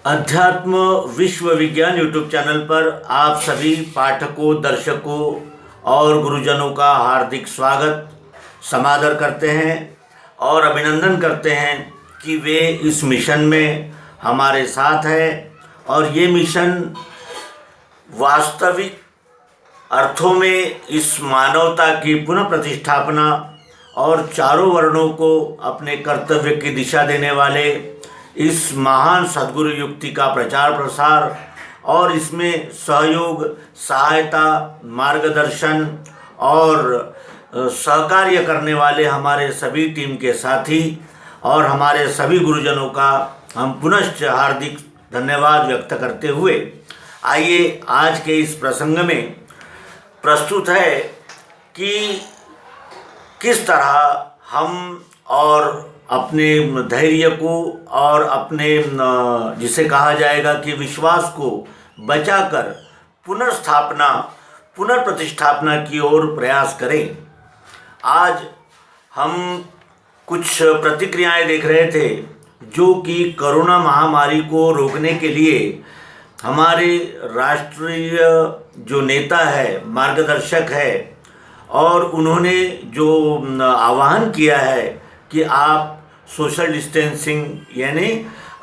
अध्यात्म विश्व विज्ञान यूट्यूब चैनल पर आप सभी पाठकों, दर्शकों और गुरुजनों का हार्दिक स्वागत समादर करते हैं और अभिनंदन करते हैं कि वे इस मिशन में हमारे साथ हैं और ये मिशन वास्तविक अर्थों में इस मानवता की पुनः प्रतिष्ठापना और चारों वर्णों को अपने कर्तव्य की दिशा देने वाले इस महान सद्गुरु युक्ति का प्रचार प्रसार और इसमें सहयोग, सहायता, मार्गदर्शन और सहकार्य करने वाले हमारे सभी टीम के साथी और हमारे सभी गुरुजनों का हम पुनश्च हार्दिक धन्यवाद व्यक्त करते हुए आइए आज के इस प्रसंग में प्रस्तुत है कि किस तरह हम और अपने धैर्य को और अपने जिसे कहा जाएगा कि विश्वास को बचाकर पुनर्स्थापना, पुनर्प्रतिष्ठापना की ओर प्रयास करें। आज हम कुछ प्रतिक्रियाएं देख रहे थे जो कि कोरोना महामारी को रोकने के लिए हमारे राष्ट्रीय जो नेता है, मार्गदर्शक है, और उन्होंने जो आह्वान किया है कि आप सोशल डिस्टेंसिंग यानी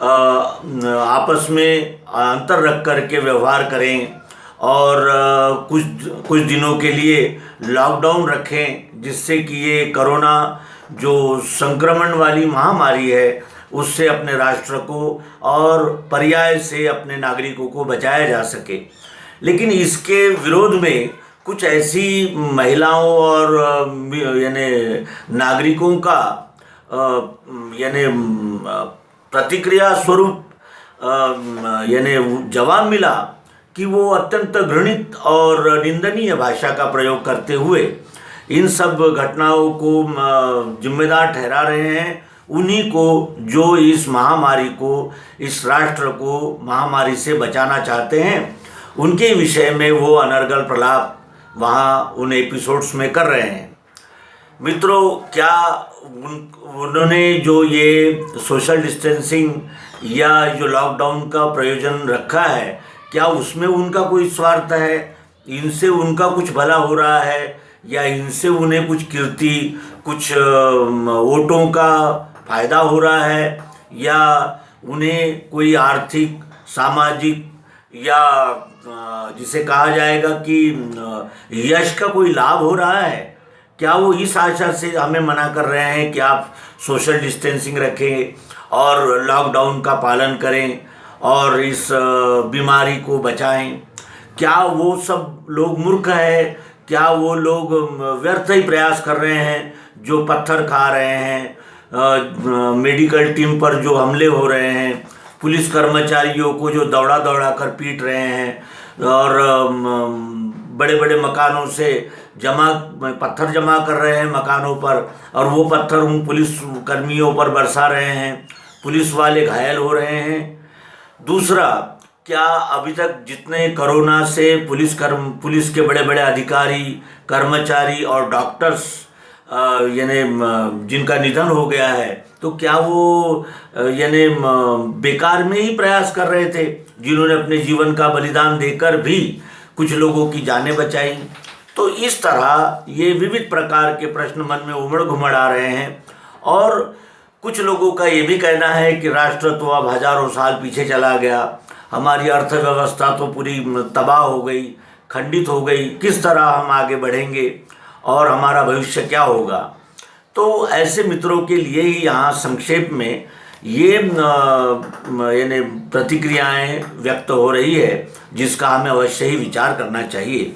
आपस में अंतर रख कर के व्यवहार करें और कुछ दिनों के लिए लॉकडाउन रखें, जिससे कि ये कोरोना जो संक्रमण वाली महामारी है उससे अपने राष्ट्र को और पर्याय से अपने नागरिकों को बचाया जा सके। लेकिन इसके विरोध में कुछ ऐसी महिलाओं और यानी नागरिकों का यानी प्रतिक्रिया स्वरूप यानी जवाब मिला कि वो अत्यंत घृणित और निंदनीय भाषा का प्रयोग करते हुए इन सब घटनाओं को जिम्मेदार ठहरा रहे हैं उन्हीं को जो इस महामारी को, इस राष्ट्र को महामारी से बचाना चाहते हैं। उनके विषय में वो अनर्गल प्रलाप वहाँ उन एपिसोड्स में कर रहे हैं। मित्रों, क्या उन्होंने जो ये सोशल डिस्टेंसिंग या जो लॉकडाउन का प्रयोजन रखा है, क्या उसमें उनका कोई स्वार्थ है? इनसे उनका कुछ भला हो रहा है या इनसे उन्हें कुछ कीर्ति, कुछ वोटों का फायदा हो रहा है, या उन्हें कोई आर्थिक, सामाजिक या जिसे कहा जाएगा कि यश का कोई लाभ हो रहा है? क्या वो इस आशा से हमें मना कर रहे हैं कि आप सोशल डिस्टेंसिंग रखें और लॉकडाउन का पालन करें और इस बीमारी को बचाएं? क्या वो सब लोग मूर्ख है? क्या वो लोग व्यर्थ ही प्रयास कर रहे हैं जो पत्थर खा रहे हैं, मेडिकल टीम पर जो हमले हो रहे हैं, पुलिस कर्मचारियों को जो दौड़ा दौड़ा कर पीट रहे हैं और बड़े बड़े मकानों से पत्थर जमा कर रहे हैं मकानों पर, और वो पत्थर उन पुलिस कर्मियों पर बरसा रहे हैं, पुलिस वाले घायल हो रहे हैं? दूसरा, क्या अभी तक जितने कोरोना से पुलिस के बड़े बड़े अधिकारी, कर्मचारी और डॉक्टर्स यानी जिनका निधन हो गया है, तो क्या वो यानी बेकार में ही प्रयास कर रहे थे, जिन्होंने अपने जीवन का बलिदान देकर भी कुछ लोगों की जानें बचाई? तो इस तरह ये विविध प्रकार के प्रश्न मन में उमड़ घुमड़ आ रहे हैं। और कुछ लोगों का ये भी कहना है कि राष्ट्र तो अब हजारों साल पीछे चला गया, हमारी अर्थव्यवस्था तो पूरी तबाह हो गई, खंडित हो गई, किस तरह हम आगे बढ़ेंगे और हमारा भविष्य क्या होगा? तो ऐसे मित्रों के लिए ही यहाँ संक्षेप में ये यानी प्रतिक्रियाएं व्यक्त हो रही है, जिसका हमें अवश्य ही विचार करना चाहिए।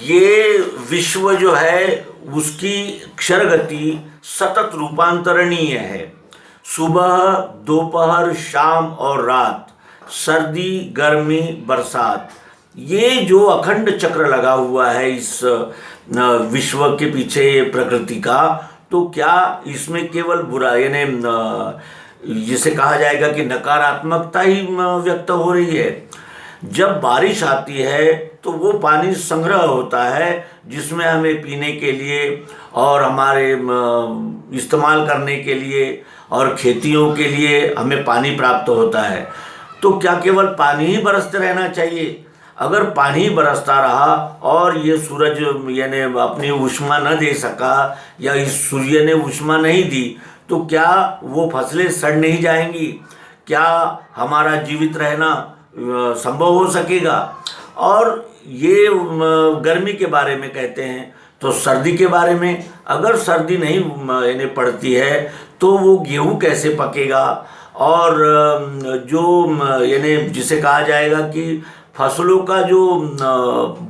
ये विश्व जो है उसकी क्षर गति सतत रूपांतरणीय है। सुबह, दोपहर, शाम और रात, सर्दी, गर्मी, बरसात, ये जो अखंड चक्र लगा हुआ है इस विश्व के पीछे प्रकृति का, तो क्या इसमें केवल बुरा यानी जिसे कहा जाएगा कि नकारात्मकता ही व्यक्त हो रही है? जब बारिश आती है तो वो पानी संग्रह होता है जिसमें हमें पीने के लिए और हमारे इस्तेमाल करने के लिए और खेतियों के लिए हमें पानी प्राप्त होता है। तो क्या केवल पानी ही बरसते रहना चाहिए? अगर पानी बरसता रहा और ये सूरज यानी अपनी ऊष्मा न दे सका या इस सूर्य ने ऊष्मा नहीं दी, तो क्या वो फसलें सड़ नहीं जाएंगी? क्या हमारा जीवित रहना संभव हो सकेगा? और ये गर्मी के बारे में कहते हैं। तो सर्दी के बारे में, अगर सर्दी नहीं यानी पड़ती है तो वो गेहूँ कैसे पकेगा? और जो यानी जिसे कहा जाएगा कि फसलों का जो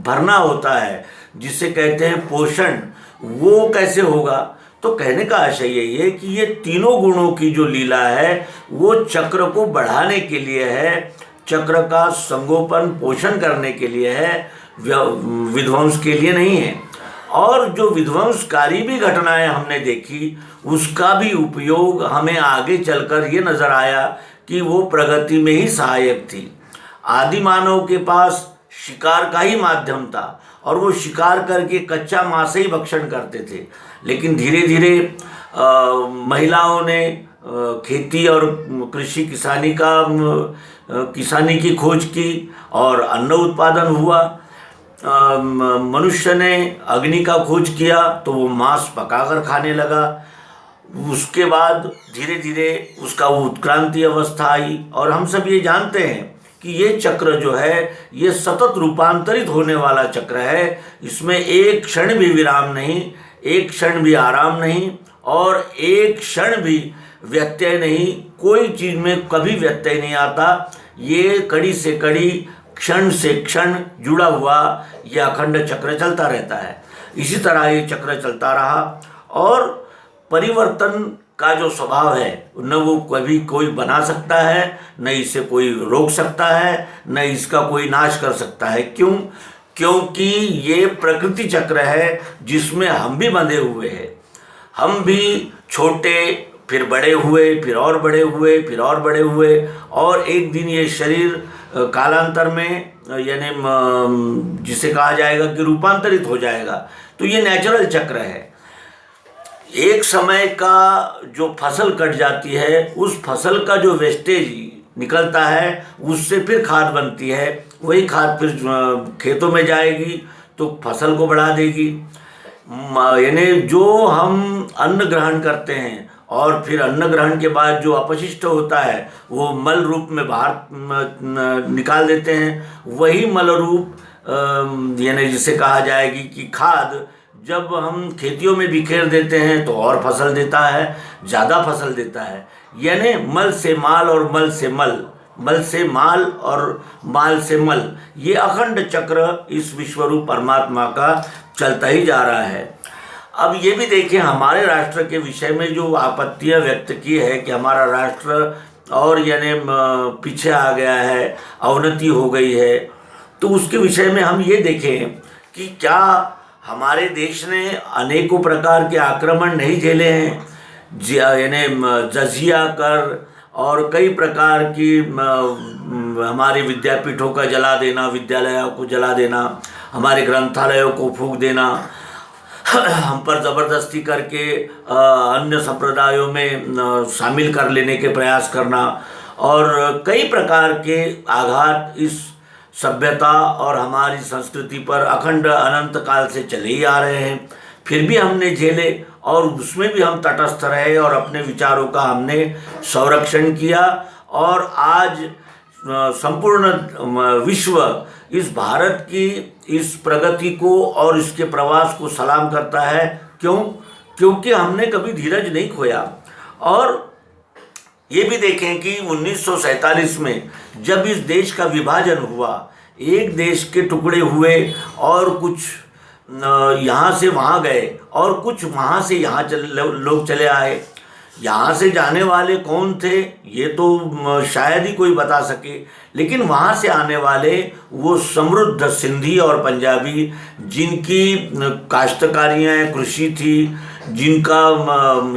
भरना होता है, जिसे कहते हैं पोषण, वो कैसे होगा? तो कहने का आशय यही है कि ये तीनों गुणों की जो लीला है वो चक्र को बढ़ाने के लिए है, चक्र का संगोपन पोषण करने के लिए है, विध्वंस के लिए नहीं है। और जो विध्वंसकारी भी घटनाएं हमने देखी, उसका भी उपयोग हमें आगे चलकर ये नजर आया कि वो प्रगति में ही सहायक थी। आदि मानव के पास शिकार का ही माध्यम था और वो शिकार करके कच्चा मांस ही भक्षण करते थे। लेकिन धीरे धीरे महिलाओं ने खेती और कृषि किसानी की खोज की और अन्न उत्पादन हुआ। मनुष्य ने अग्नि का खोज किया तो वो मांस पकाकर खाने लगा। उसके बाद धीरे धीरे उसका उत्क्रांति अवस्था आई और हम सब ये जानते हैं कि ये चक्र जो है ये सतत रूपांतरित होने वाला चक्र है। इसमें एक क्षण भी विराम नहीं, एक क्षण भी आराम नहीं और एक क्षण भी व्यत्यय नहीं। कोई चीज़ में कभी व्यत्यय नहीं आता। ये कड़ी से कड़ी, क्षण से क्षण जुड़ा हुआ ये अखंड चक्र चलता रहता है। इसी तरह ये चक्र चलता रहा और परिवर्तन का जो स्वभाव है न वो कभी कोई बना सकता है, न इसे कोई रोक सकता है, न इसका कोई नाश कर सकता है। क्यों? क्योंकि ये प्रकृति चक्र है जिसमें हम भी बंधे हुए हैं। हम भी छोटे, फिर बड़े हुए, फिर और बड़े हुए, फिर और बड़े हुए और एक दिन ये शरीर कालांतर में यानी जिसे कहा जाएगा कि रूपांतरित हो जाएगा। तो ये नेचुरल चक्र है। एक समय का जो फसल कट जाती है, उस फसल का जो वेस्टेज निकलता है उससे फिर खाद बनती है। वही खाद फिर खेतों में जाएगी तो फसल को बढ़ा देगी। यानी जो हम अन्न ग्रहण करते हैं और फिर अन्न ग्रहण के बाद जो अपशिष्ट होता है वो मल रूप में बाहर निकाल देते हैं। वही मल रूप यानी जिसे कहा जाएगी कि खाद जब हम खेतियों में बिखेर देते हैं तो और फसल देता है, ज़्यादा फसल देता है। यानी मल से माल और मल से मल, मल से माल और माल से मल, ये अखंड चक्र इस विश्वरूप परमात्मा का चलता ही जा रहा है। अब ये भी देखिए, हमारे राष्ट्र के विषय में जो आपत्तियां व्यक्त की है कि हमारा राष्ट्र और यानी पीछे आ गया है, अवनति हो गई है, तो उसके विषय में हम ये देखें कि क्या हमारे देश ने अनेकों प्रकार के आक्रमण नहीं झेले हैं, यानी जजिया कर और कई प्रकार की हमारे विद्यापीठों का जला देना, विद्यालयों को जला देना, हमारे ग्रंथालयों को फूंक देना, हम पर ज़बरदस्ती करके अन्य संप्रदायों में शामिल कर लेने के प्रयास करना और कई प्रकार के आघात इस सभ्यता और हमारी संस्कृति पर अखंड अनंत काल से चले ही आ रहे हैं। फिर भी हमने झेले और उसमें भी हम तटस्थ रहे और अपने विचारों का हमने संरक्षण किया और आज संपूर्ण विश्व इस भारत की इस प्रगति को और इसके प्रवास को सलाम करता है। क्यों? क्योंकि हमने कभी धीरज नहीं खोया। और ये भी देखें कि 1947 में जब इस देश का विभाजन हुआ, एक देश के टुकड़े हुए और कुछ यहाँ से वहाँ गए और कुछ वहाँ से यहाँ लोग चले आए। यहाँ से जाने वाले कौन थे ये तो शायद ही कोई बता सके, लेकिन वहाँ से आने वाले वो समृद्ध सिंधी और पंजाबी जिनकी काश्तकारियाँ कृषि थी, जिनका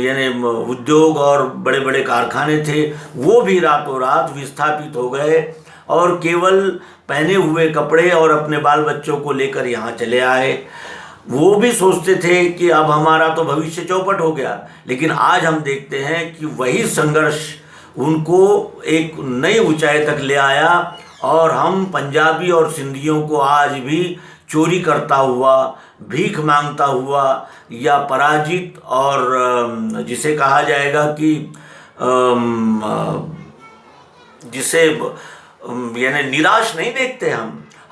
यानी उद्योग और बड़े बड़े कारखाने थे, वो भी रातों रात विस्थापित हो गए और केवल पहने हुए कपड़े और अपने बाल बच्चों को लेकर यहाँ चले आए। वो भी सोचते थे कि अब हमारा तो भविष्य चौपट हो गया, लेकिन आज हम देखते हैं कि वही संघर्ष, उनको एक नई ऊंचाई तक ले आया। और हम पंजाबी और सिंधियों को आज भी चोरी करता हुआ, भीख मांगता हुआ या पराजित और जिसे कहा जाएगा कि जिसे यानी निराश नहीं देखते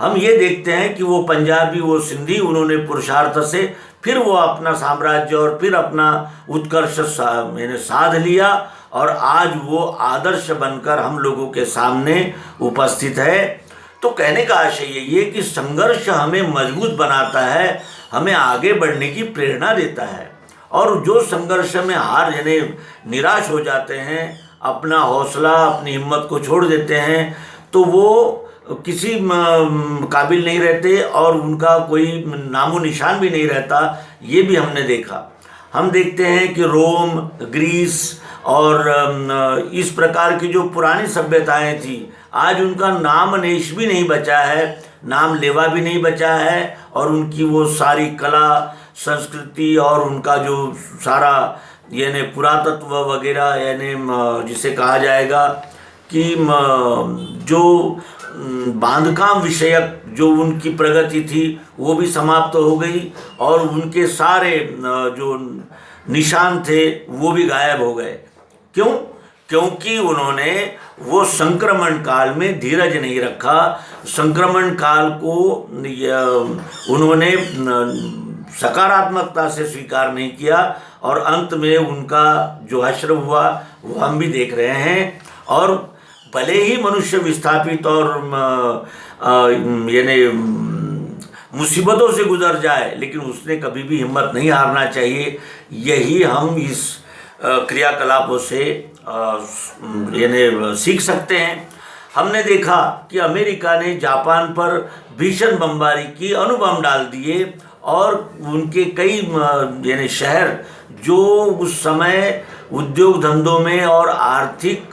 हम ये देखते हैं कि वो पंजाबी, वो सिंधी, उन्होंने पुरुषार्थ से फिर वो अपना साम्राज्य और फिर अपना उत्कर्ष मैंने साध लिया और आज वो आदर्श बनकर हम लोगों के सामने उपस्थित है। तो कहने का आशय यही है कि संघर्ष हमें मजबूत बनाता है, हमें आगे बढ़ने की प्रेरणा देता है। और जो संघर्ष में हार यानी निराश हो जाते हैं, अपना हौसला, अपनी हिम्मत को छोड़ देते हैं, तो वो किसी काबिल नहीं रहते और उनका कोई नामो निशान भी नहीं रहता। ये भी हमने देखा। हम देखते हैं कि रोम, ग्रीस और इस प्रकार की जो पुरानी सभ्यताएं थी, आज उनका नाम नेश भी नहीं बचा है, नाम लेवा भी नहीं बचा है। और उनकी वो सारी कला, संस्कृति और उनका जो सारा यानी पुरातत्व वगैरह, यानी जिसे कहा जाएगा कि जो बांधकाम विषयक जो उनकी प्रगति थी वो भी समाप्त हो गई और उनके सारे जो निशान थे वो भी गायब हो गए। क्यों? क्योंकि उन्होंने वो संक्रमण काल में धीरज नहीं रखा। संक्रमण काल को उन्होंने सकारात्मकता से स्वीकार नहीं किया और अंत में उनका जो हश्र हुआ वो हम भी देख रहे हैं। और भले ही मनुष्य विस्थापित और यानी मुसीबतों से गुजर जाए, लेकिन उसने कभी भी हिम्मत नहीं हारना चाहिए। यही हम इस क्रियाकलापों से यानी सीख सकते हैं। हमने देखा कि अमेरिका ने जापान पर भीषण बमबारी की, अणुबम डाल दिए और उनके कई यानी शहर जो उस समय उद्योग धंधों में और आर्थिक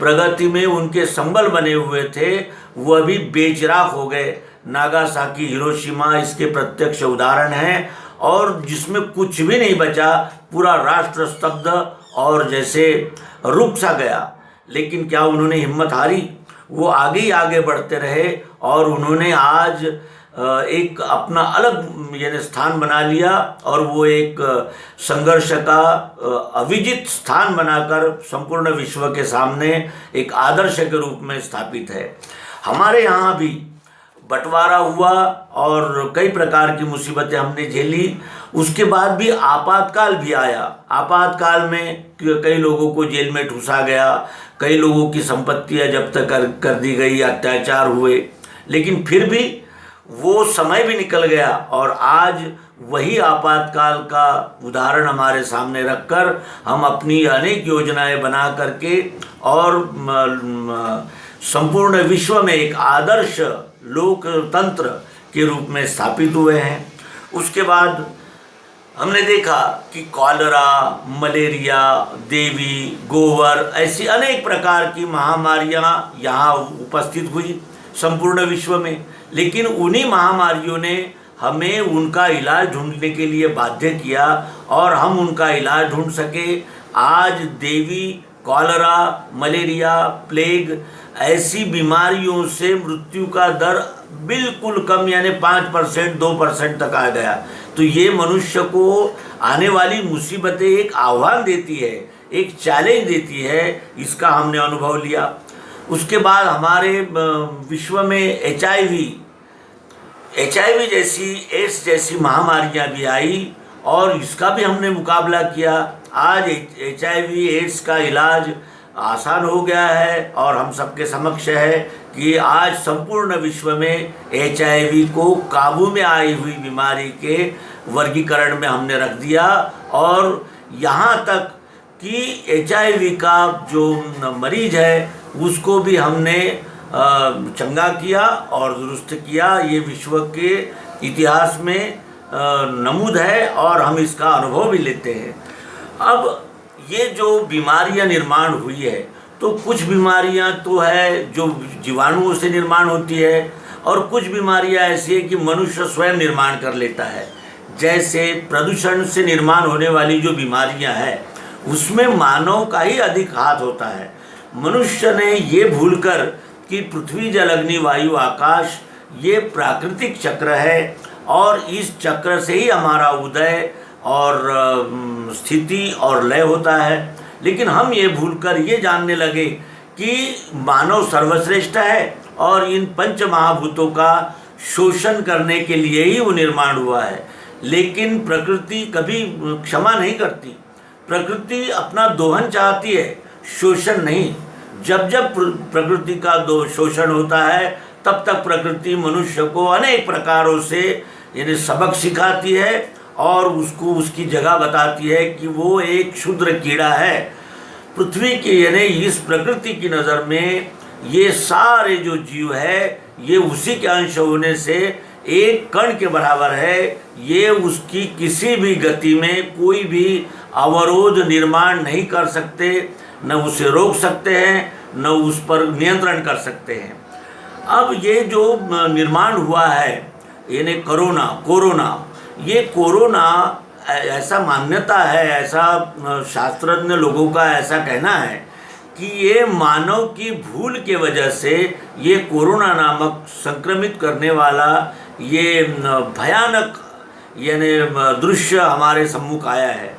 प्रगति में उनके संबल बने हुए थे, वो अभी बेचिराग हो गए। नागासाकी, हिरोशिमा इसके प्रत्यक्ष उदाहरण हैं। और जिसमें कुछ भी नहीं बचा, पूरा राष्ट्र स्तब्ध और जैसे रुक सा गया। लेकिन क्या उन्होंने हिम्मत हारी? वो आगे ही आगे बढ़ते रहे और उन्होंने आज एक अपना अलग यानी स्थान बना लिया और वो एक संघर्ष का अविजित स्थान बनाकर संपूर्ण विश्व के सामने एक आदर्श के रूप में स्थापित है। हमारे यहाँ भी बंटवारा हुआ और कई प्रकार की मुसीबतें हमने झेली। उसके बाद भी आपातकाल भी आया। आपातकाल में कई लोगों को जेल में ठूसा गया, कई लोगों की संपत्तियां जब्त कर दी गई, अत्याचार हुए। लेकिन फिर भी वो समय भी निकल गया और आज वही आपातकाल का उदाहरण हमारे सामने रखकर हम अपनी अनेक योजनाएं बना करके और संपूर्ण विश्व में एक आदर्श लोकतंत्र के रूप में स्थापित हुए हैं। उसके बाद हमने देखा कि कॉलरा, मलेरिया, देवी, गोवर ऐसी अनेक प्रकार की महामारियां यहाँ उपस्थित हुई संपूर्ण विश्व में। लेकिन उन्हीं महामारियों ने हमें उनका इलाज ढूंढने के लिए बाध्य किया और हम उनका इलाज ढूंढ सके। आज देवी, कॉलरा, मलेरिया, प्लेग ऐसी बीमारियों से मृत्यु का दर बिल्कुल कम यानी 5%, 2% तक आ गया। तो ये मनुष्य को आने वाली मुसीबतें एक आह्वान देती है, एक चैलेंज देती है। इसका हमने अनुभव लिया। उसके बाद हमारे विश्व में HIV जैसी, एड्स जैसी महामारियां भी आई और इसका भी हमने मुकाबला किया। आज HIV एड्स का इलाज आसान हो गया है और हम सबके समक्ष है कि आज संपूर्ण विश्व में HIV को काबू में आई हुई बीमारी के वर्गीकरण में हमने रख दिया। और यहाँ तक कि HIV का जो मरीज है उसको भी हमने चंगा किया और दुरुस्त किया। ये विश्व के इतिहास में नमूद है और हम इसका अनुभव भी लेते हैं। अब ये जो बीमारियां निर्माण हुई है, तो कुछ बीमारियां तो है जो जीवाणुओं से निर्माण होती है और कुछ बीमारियां ऐसी है कि मनुष्य स्वयं निर्माण कर लेता है। जैसे प्रदूषण से निर्माण होने वाली जो बीमारियां हैं उसमें मानव का ही अधिक हाथ होता है। मनुष्य ने ये भूलकर कि पृथ्वी जल अग्नि वायु आकाश ये प्राकृतिक चक्र है और इस चक्र से ही हमारा उदय और स्थिति और लय होता है, लेकिन हम ये भूलकर ये जानने लगे कि मानव सर्वश्रेष्ठ है और इन पंच महाभूतों का शोषण करने के लिए ही वो निर्माण हुआ है। लेकिन प्रकृति कभी क्षमा नहीं करती, प्रकृति अपना दोहन चाहती है, शोषण नहीं। जब जब प्रकृति का शोषण होता है तब तक प्रकृति मनुष्य को अनेक प्रकारों से यानी सबक सिखाती है और उसको उसकी जगह बताती है कि वो एक क्षुद्र कीड़ा है। पृथ्वी की यानी इस प्रकृति की नज़र में ये सारे जो जीव है ये उसी के अंश होने से एक कण के बराबर है। ये उसकी किसी भी गति में कोई भी अवरोध निर्माण नहीं कर सकते, न उसे रोक सकते हैं, न उस पर नियंत्रण कर सकते हैं। अब ये जो निर्माण हुआ है यानी कोरोना ये कोरोना ऐसा मान्यता है, ऐसा शास्त्रज्ञ लोगों का ऐसा कहना है कि ये मानव की भूल के वजह से ये कोरोना नामक संक्रमित करने वाला ये भयानक यानी दृश्य हमारे सम्मुख आया है।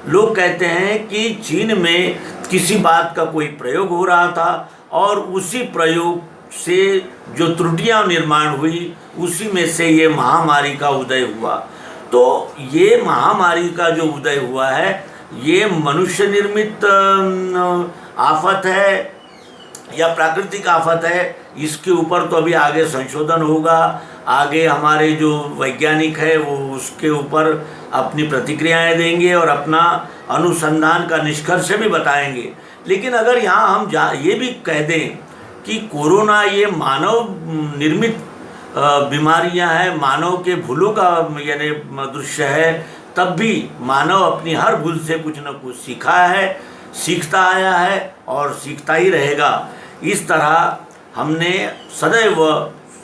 लोग कहते हैं कि चीन में किसी बात का कोई प्रयोग हो रहा था और उसी प्रयोग से जो त्रुटियां निर्माण हुई उसी में से ये महामारी का उदय हुआ। तो ये महामारी का जो उदय हुआ है ये मनुष्य निर्मित आफत है या प्राकृतिक आफत है, इसके ऊपर तो अभी आगे संशोधन होगा। आगे हमारे जो वैज्ञानिक है वो उसके ऊपर अपनी प्रतिक्रियाएं देंगे और अपना अनुसंधान का निष्कर्ष भी बताएंगे। लेकिन अगर यहाँ हम ये भी कह दें कि कोरोना ये मानव निर्मित बीमारियां हैं, मानव के भूलों का यानी दृश्य है, तब भी मानव अपनी हर भूल से कुछ न कुछ सीखा है, सीखता आया है और सीखता ही रहेगा। इस तरह हमने सदैव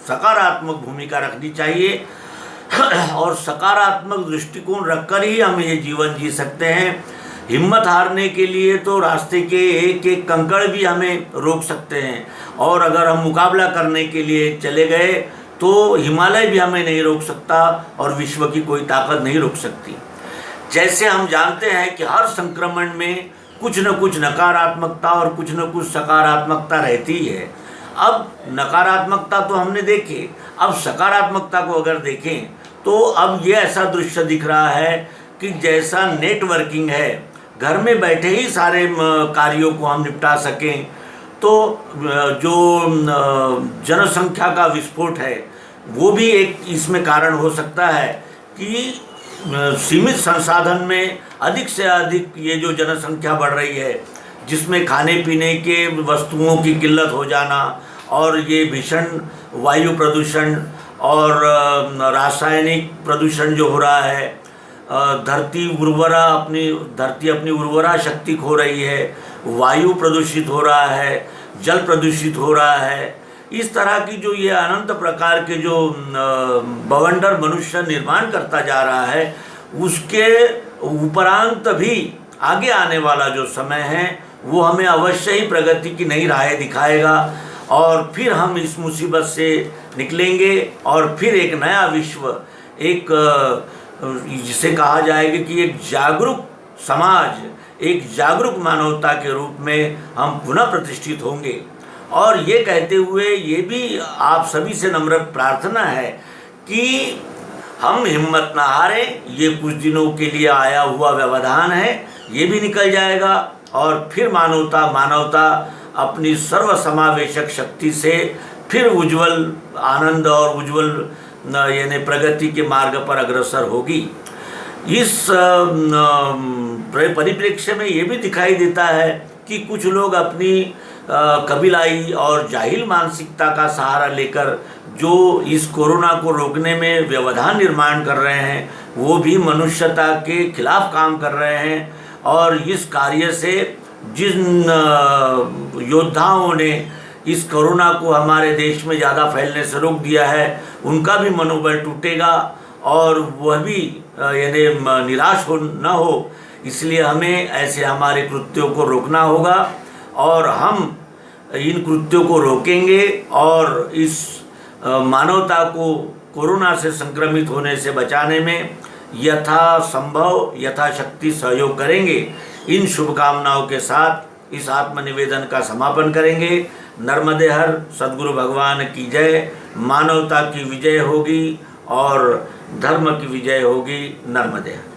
सकारात्मक भूमिका रखनी चाहिए और सकारात्मक दृष्टिकोण रखकर ही हम ये जीवन जी सकते हैं। हिम्मत हारने के लिए तो रास्ते के एक एक कंकड़ भी हमें रोक सकते हैं और अगर हम मुकाबला करने के लिए चले गए तो हिमालय भी हमें नहीं रोक सकता और विश्व की कोई ताकत नहीं रोक सकती। जैसे हम जानते हैं कि हर संक्रमण में कुछ न कुछ नकारात्मकता और कुछ न कुछ सकारात्मकता रहती है। अब नकारात्मकता तो हमने देखे, अब सकारात्मकता को अगर देखें तो अब ये ऐसा दृश्य दिख रहा है कि जैसा नेटवर्किंग है, घर में बैठे ही सारे कार्यों को हम निपटा सकें, तो जो जनसंख्या का विस्फोट है वो भी एक इसमें कारण हो सकता है कि सीमित संसाधन में अधिक से अधिक ये जो जनसंख्या बढ़ रही है, जिसमें खाने पीने के वस्तुओं की किल्लत हो जाना और ये भीषण वायु प्रदूषण और रासायनिक प्रदूषण जो हो रहा है, धरती अपनी उर्वरा शक्ति खो रही है, वायु प्रदूषित हो रहा है, जल प्रदूषित हो रहा है। इस तरह की जो ये अनंत प्रकार के जो बवंडर मनुष्य निर्माण करता जा रहा है, उसके उपरांत भी आगे आने वाला जो समय है वो हमें अवश्य ही प्रगति की नई राहें दिखाएगा और फिर हम इस मुसीबत से निकलेंगे और फिर एक नया विश्व, एक जिसे कहा जाएगा कि एक जागरूक समाज, एक जागरूक मानवता के रूप में हम पुनः प्रतिष्ठित होंगे। और ये कहते हुए ये भी आप सभी से नम्र प्रार्थना है कि हम हिम्मत ना हारें। ये कुछ दिनों के लिए आया हुआ व्यवधान है, ये भी निकल जाएगा और फिर मानवता अपनी सर्वसमावेशक शक्ति से फिर उज्जवल आनंद और उज्जवल यानी प्रगति के मार्ग पर अग्रसर होगी। इस परिप्रेक्ष्य में ये भी दिखाई देता है कि कुछ लोग अपनी कबीलाई और जाहिल मानसिकता का सहारा लेकर जो इस कोरोना को रोकने में व्यवधान निर्माण कर रहे हैं, वो भी मनुष्यता के खिलाफ काम कर रहे हैं और इस कार्य से जिन योद्धाओं ने इस कोरोना को हमारे देश में ज़्यादा फैलने से रोक दिया है, उनका भी मनोबल टूटेगा और वह भी यानी निराश न हो। इसलिए हमें ऐसे हमारे कृत्यों को रोकना होगा और हम इन कृत्यों को रोकेंगे और इस मानवता को कोरोना से संक्रमित होने से बचाने में यथासंभव यथाशक्ति सहयोग करेंगे। इन शुभकामनाओं के साथ इस आत्मनिवेदन का समापन करेंगे। नर्मदे हर, सद्गुरु भगवान की जय। मानवता की विजय होगी और धर्म की विजय होगी। नर्मदे हर।